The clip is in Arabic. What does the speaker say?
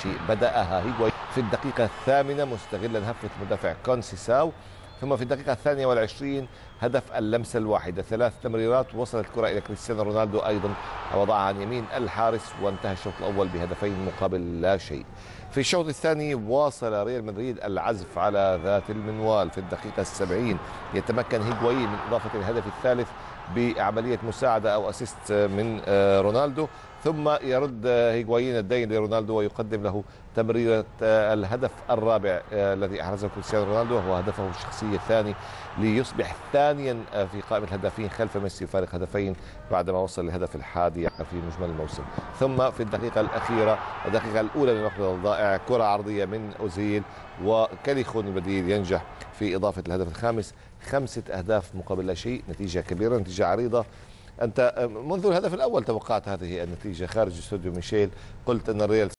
شيء. بدأها هيغوايين في الدقيقة الثامنة مستغلا هفة مدافع كونسيساو، ثم في الدقيقة 22 هدف اللمسة الواحدة. 3 تمريرات وصلت الكرة إلى كريستيانو رونالدو، أيضا وضعها عن يمين الحارس، وانتهى الشوط الأول بهدفين مقابل لا شيء. في الشوط الثاني واصل ريال مدريد العزف على ذات المنوال. في الدقيقة 70 يتمكن هيغوايين من إضافة الهدف الثالث بعملية مساعدة أو أسيست من رونالدو، ثم يرد هيغوايين الدين لرونالدو ويقدم له تمريرة الهدف الرابع الذي أحرزه كريستيانو رونالدو، وهو هدفه الشخصي الثاني، ليصبح ثانيا في قائمة الهدافين خلف ميسي فارق هدفين بعدما وصل للهدف الحادي في مجمل الموسم. ثم في الدقيقة الأخيرة، الدقيقة الأولى من الوقت الضائع، كرة عرضية من أوزيل، وكاليخون البديل ينجح في إضافة الهدف الخامس. 5 أهداف مقابل لا شيء، نتيجة كبيرة، نتيجة عريضة. أنت منذ الهدف الأول توقعت هذه النتيجة خارج استوديو ميشيل، قلت أن الريال